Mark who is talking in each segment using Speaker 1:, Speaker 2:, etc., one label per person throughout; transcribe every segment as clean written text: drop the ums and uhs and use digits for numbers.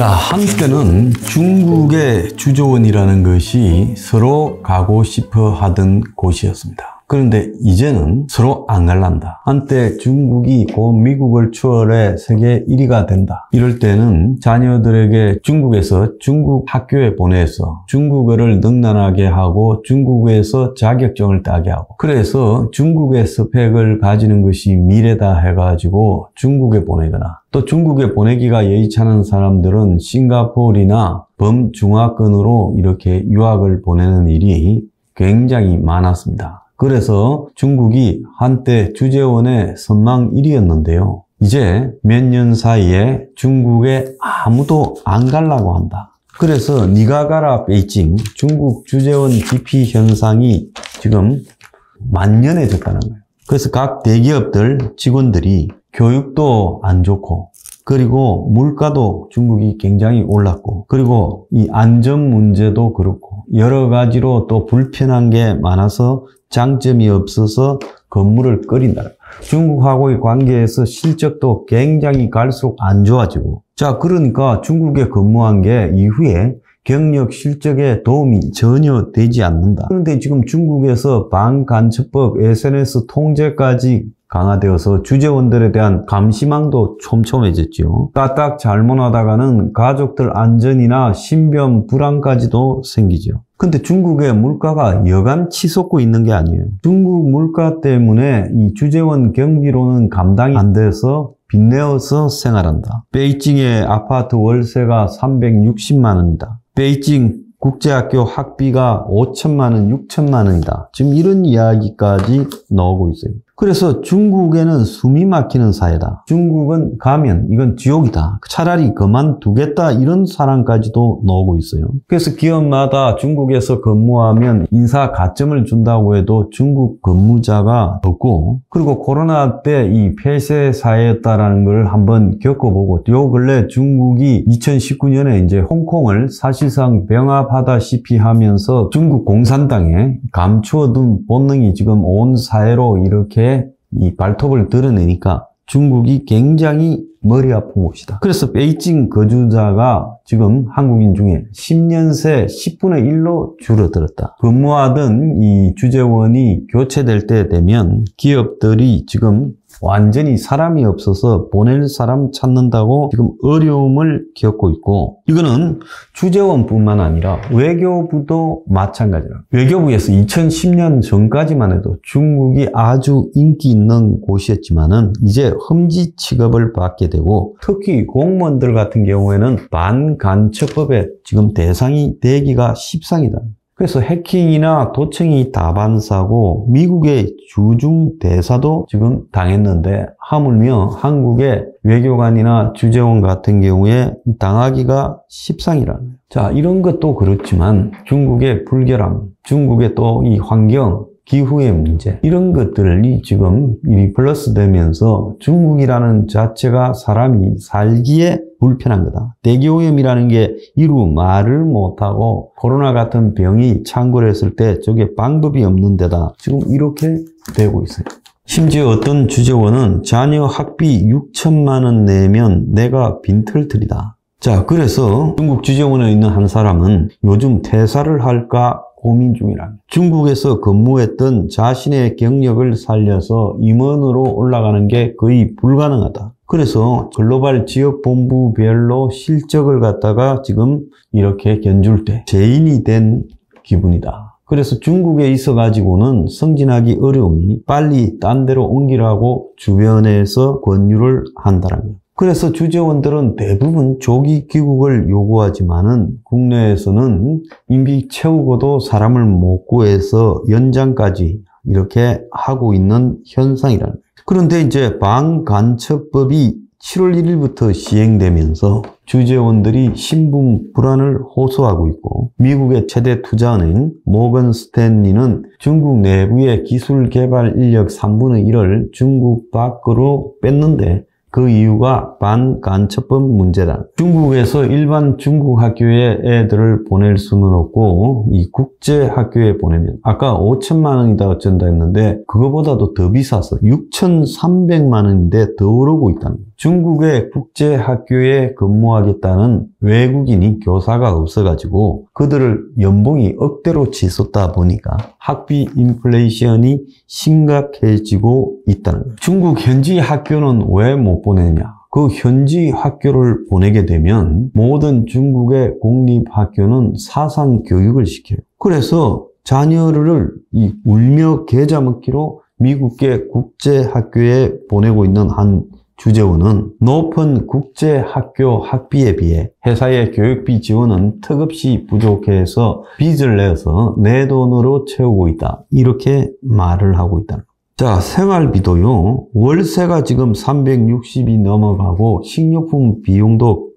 Speaker 1: 자, 한때는 중국의 주재원이라는 것이 서로 가고 싶어 하던 곳이었습니다. 그런데 이제는 서로 안 갈란다. 한때 중국이 곧 미국을 추월해 세계 1위가 된다. 이럴 때는 자녀들에게 중국에서 중국 학교에 보내서 중국어를 능란하게 하고 중국에서 자격증을 따게 하고, 그래서 중국의 스펙을 가지는 것이 미래다 해가지고 중국에 보내거나, 또 중국에 보내기가 여의찮은 사람들은 싱가포르나 범중화권으로 이렇게 유학을 보내는 일이 굉장히 많았습니다. 그래서 중국이 한때 주재원의 선망 1위였는데요. 이제 몇 년 사이에 중국에 아무도 안 가려고 한다. 그래서 니가 가라 베이징, 중국 주재원 기피 현상이 지금 만연해졌다는 거예요. 그래서 각 대기업들 직원들이 교육도 안 좋고, 그리고 물가도 중국이 굉장히 올랐고, 그리고 이 안전 문제도 그렇고 여러 가지로 또 불편한 게 많아서 장점이 없어서 건물을 끓인다. 중국하고의 관계에서 실적도 굉장히 갈수록 안 좋아지고, 자, 그러니까 중국에 근무한 게 이후에 경력 실적에 도움이 전혀 되지 않는다. 그런데 지금 중국에서 반간첩법, SNS 통제까지 강화되어서 주재원들에 대한 감시망도 촘촘해졌죠. 까딱 잘못하다가는 가족들 안전이나 신변 불안까지도 생기죠. 근데 중국의 물가가 여간 치솟고 있는 게 아니에요. 중국 물가 때문에 이 주재원 경비로는 감당이 안 돼서 빚내어서 생활한다. 베이징의 아파트 월세가 360만 원이다. 베이징 국제학교 학비가 5천만 원, 6천만 원이다. 지금 이런 이야기까지 나오고 있어요. 그래서 중국에는 숨이 막히는 사회다. 중국은 가면 이건 지옥이다. 차라리 그만두겠다. 이런 사람까지도 나오고 있어요. 그래서 기업마다 중국에서 근무하면 인사 가점을 준다고 해도 중국 근무자가 없고, 그리고 코로나 때 이 폐쇄 사회였다라는 걸 한번 겪어보고, 요 근래 중국이 2019년에 이제 홍콩을 사실상 병합하다시피 하면서 중국 공산당에 감추어둔 본능이 지금 온 사회로 이렇게 이 발톱을 드러내니까 중국이 굉장히 머리 아픈 곳이다. 그래서 베이징 거주자가 지금 한국인 중에 10년 새 10분의 1로 줄어들었다. 근무하던 이 주재원이 교체될 때 되면 기업들이 지금 완전히 사람이 없어서 보낼 사람 찾는다고 지금 어려움을 겪고 있고, 이거는 주재원뿐만 아니라 외교부도 마찬가지라. 외교부에서 2010년 전까지만 해도 중국이 아주 인기 있는 곳이었지만은 이제 흠지 취급을 받게 되고, 특히 공무원들 같은 경우에는 반간첩법에 지금 대상이 되기가 십상이다. 그래서 해킹이나 도청이 다반사고 미국의 주중 대사도 지금 당했는데, 하물며 한국의 외교관이나 주재원 같은 경우에 당하기가 십상이라는 거예요. 자, 이런 것도 그렇지만 중국의 불결함, 중국의 또 이 환경, 기후의 문제, 이런 것들이 지금 플러스 되면서 중국이라는 자체가 사람이 살기에 불편한 거다. 대기오염이라는 게 이루 말을 못하고 코로나 같은 병이 창궐했을 때 저게 방법이 없는 데다 지금 이렇게 되고 있어요. 심지어 어떤 주재원은 자녀 학비 6천만 원 내면 내가 빈털터리다. 자, 그래서 중국 주재원에 있는 한 사람은 요즘 퇴사를 할까 고민 중이랍니다. 중국에서 근무했던 자신의 경력을 살려서 임원으로 올라가는 게 거의 불가능하다. 그래서 글로벌 지역본부별로 실적을 갖다가 지금 이렇게 견줄 때 죄인이 된 기분이다. 그래서 중국에 있어가지고는 승진하기 어려우니 빨리 딴 데로 옮기라고 주변에서 권유를 한다는 거예요. 그래서 주재원들은 대부분 조기 귀국을 요구하지만은 국내에서는 임기 채우고도 사람을 못 구해서 연장까지 이렇게 하고 있는 현상이라는 거예요. 그런데 이제 반간첩법이 7월 1일부터 시행되면서 주재원들이 신분 불안을 호소하고 있고, 미국의 최대 투자은행 모건 스탠리는 중국 내부의 기술 개발 인력 3분의 1을 중국 밖으로 뺐는데 그 이유가 반간첩법 문제다. 중국에서 일반 중국 학교에 애들을 보낼 수는 없고 이 국제 학교에 보내면 아까 5천만 원이다 어쩐다 했는데 그거보다도 더 비싸서 6,300만 원인데 더 오르고 있다는 거예요. 중국의 국제 학교에 근무하겠다는 외국인이 교사가 없어가지고 그들을 연봉이 억대로 치솟다 보니까 학비 인플레이션이 심각해지고 있다는 거예요. 중국 현지 학교는 왜 못 보내냐? 그 현지 학교를 보내게 되면 모든 중국의 공립학교는 사상 교육을 시켜요. 그래서 자녀를 이 울며 겨자 먹기로 미국의 국제학교에 보내고 있는 한 주재원은 높은 국제학교 학비에 비해 회사의 교육비 지원은 턱없이 부족해서 빚을 내서 내 돈으로 채우고 있다. 이렇게 말을 하고 있다는 거예요. 자, 생활비도요. 월세가 지금 360이 넘어가고 식료품 비용도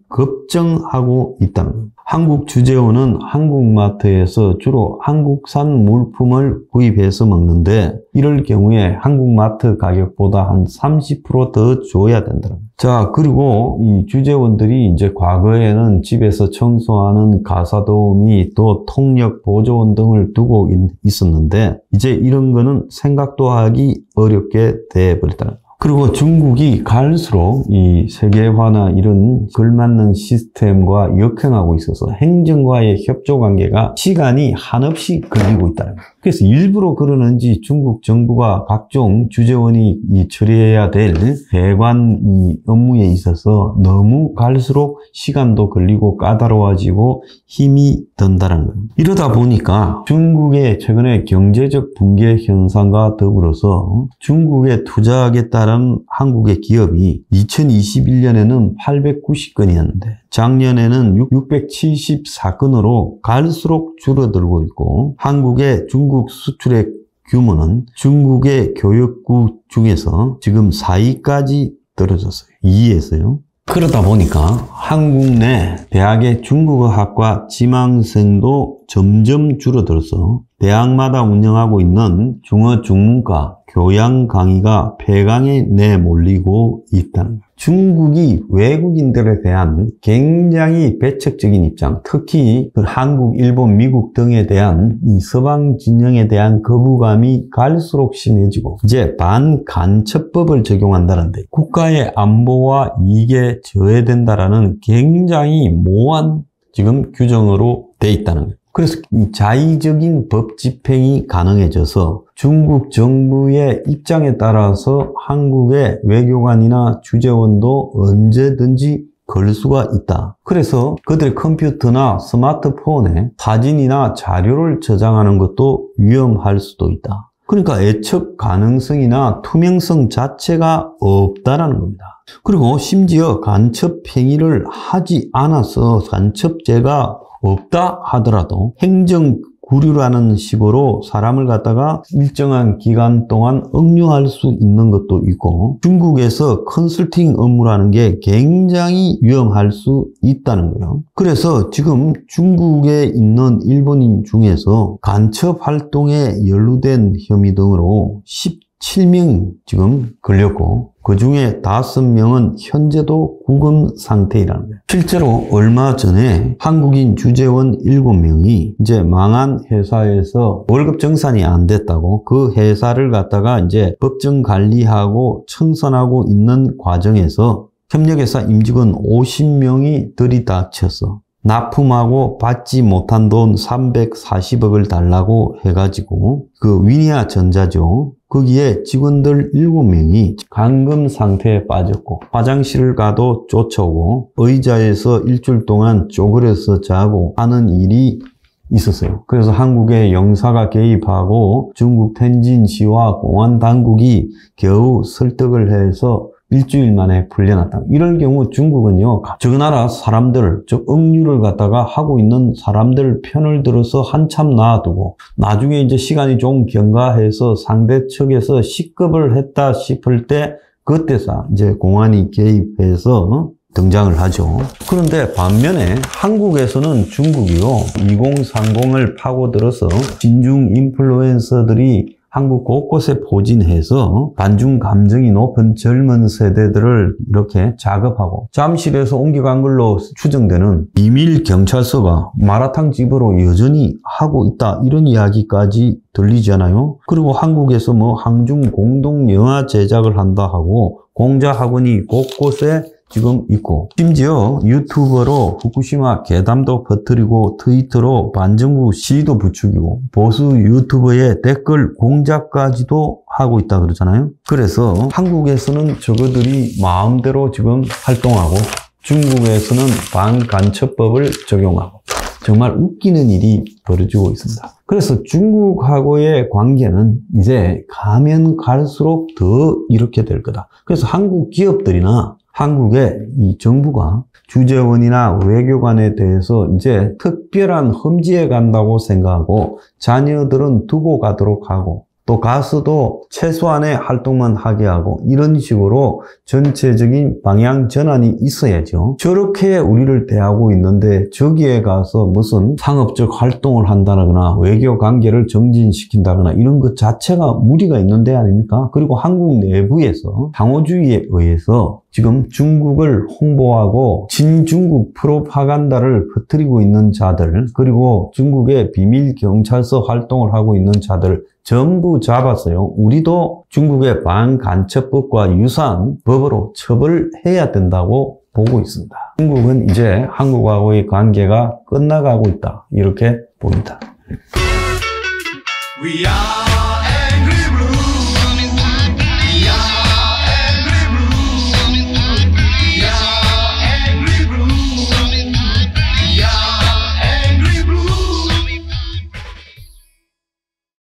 Speaker 1: 급증하고 있다는 거예요. 한국 주재원은 한국마트에서 주로 한국산 물품을 구입해서 먹는데 이럴 경우에 한국마트 가격보다 한 30% 더 줘야 된다는 거예요. 자, 그리고 이 주재원들이 이제 과거에는 집에서 청소하는 가사도우미 또 통역 보조원 등을 두고 있었는데 이제 이런 거는 생각도 하기 어렵게 돼버렸다는 거예요. 그리고 중국이 갈수록 이 세계화나 이런 걸맞는 시스템과 역행하고 있어서 행정과의 협조 관계가 시간이 한없이 걸리고 있다는 거예요. 그래서 일부러 그러는지 중국 정부가 각종 주재원이 처리해야 될 대관 업무에 있어서 너무 갈수록 시간도 걸리고 까다로워지고 힘이 든다는 거예요. 이러다 보니까 중국의 최근에 경제적 붕괴 현상과 더불어서 중국에 투자하겠다는 한국의 기업이 2021년에는 890건이었는데 작년에는 674건으로 갈수록 줄어들고 있고 한국의 중국 수출액 규모는 중국의 교육국 중에서 지금 4위까지 떨어졌어요. 2위에서요. 그러다 보니까 한국 내 대학의 중국어학과 지망생도 점점 줄어들어서 대학마다 운영하고 있는 중어 중문과 교양 강의가 폐강에 내몰리고 있다는 거예요. 중국이 외국인들에 대한 굉장히 배척적인 입장, 특히 한국, 일본, 미국 등에 대한 이 서방 진영에 대한 거부감이 갈수록 심해지고 이제 반간첩법을 적용한다는데 국가의 안보와 이익에 저해된다라는 굉장히 모호한 지금 규정으로 돼 있다는 거예요. 그래서 이 자의적인 법 집행이 가능해져서 중국 정부의 입장에 따라서 한국의 외교관이나 주재원도 언제든지 걸 수가 있다. 그래서 그들의 컴퓨터나 스마트폰에 사진이나 자료를 저장하는 것도 위험할 수도 있다. 그러니까 애척 가능성이나 투명성 자체가 없다라는 겁니다. 그리고 심지어 간첩 행위를 하지 않아서 간첩죄가 없다 하더라도 행정 구류라는 식으로 사람을 갖다가 일정한 기간 동안 억류할 수 있는 것도 있고 중국에서 컨설팅 업무라는 게 굉장히 위험할 수 있다는 거예요. 그래서 지금 중국에 있는 일본인 중에서 간첩 활동에 연루된 혐의 등으로 17명 지금 걸렸고 그 중에 5명은 현재도 구금 상태이라는 거예요. 실제로 얼마 전에 한국인 주재원 7명이 이제 망한 회사에서 월급 정산이 안 됐다고 그 회사를 갖다가 이제 법정 관리하고 청산하고 있는 과정에서 협력회사 임직원 50명이 들이닥쳐서 납품하고 받지 못한 돈 340억을 달라고 해가지고 그 위니아 전자죠. 거기에 직원들 7명이 감금 상태에 빠졌고 화장실을 가도 쫓아오고 의자에서 일주일 동안 쪼그려서 자고 하는 일이 있었어요. 그래서 한국의 영사가 개입하고 중국 텐진시와 공안 당국이 겨우 설득을 해서 일주일 만에 풀려났다. 이럴 경우 중국은요, 저 나라 사람들, 즉 억류를 갖다가 하고 있는 사람들 편을 들어서 한참 놔두고 나중에 이제 시간이 좀 경과해서 상대 측에서 식급을 했다 싶을 때 그때서 이제 공안이 개입해서 등장을 하죠. 그런데 반면에 한국에서는 중국이요, 2030을 파고들어서 진중 인플루엔서들이 한국 곳곳에 포진해서 반중 감정이 높은 젊은 세대들을 이렇게 작업하고 잠실에서 옮겨간 걸로 추정되는 비밀 경찰서가 마라탕 집으로 여전히 하고 있다 이런 이야기까지 들리잖아요. 그리고 한국에서 뭐 항중 공동 영화 제작을 한다 하고 공자 학원이 곳곳에 지금 있고 심지어 유튜버로 후쿠시마 괴담도 퍼뜨리고 트위터로 반정부 시위도 부추기고 보수 유튜버의 댓글 공작까지도 하고 있다 그러잖아요. 그래서 한국에서는 저거들이 마음대로 지금 활동하고 중국에서는 반간첩법을 적용하고 정말 웃기는 일이 벌어지고 있습니다. 그래서 중국하고의 관계는 이제 가면 갈수록 더 이렇게 될 거다. 그래서 한국 기업들이나 한국의 이 정부가 주재원이나 외교관에 대해서 이제 특별한 험지에 간다고 생각하고 자녀들은 두고 가도록 하고 또 가서도 최소한의 활동만 하게 하고 이런 식으로 전체적인 방향 전환이 있어야죠. 저렇게 우리를 대하고 있는데 저기에 가서 무슨 상업적 활동을 한다거나 외교 관계를 정진시킨다거나 이런 것 자체가 무리가 있는 데 아닙니까? 그리고 한국 내부에서 상호주의에 의해서 지금 중국을 홍보하고 친중국 프로파간다를 퍼뜨리고 있는 자들 그리고 중국의 비밀 경찰서 활동을 하고 있는 자들 전부 잡았어요. 우리도 중국의 반간첩법과 유사한 법으로 처벌해야 된다고 보고 있습니다. 중국은 이제 한국하고의 관계가 끝나가고 있다. 이렇게 봅니다.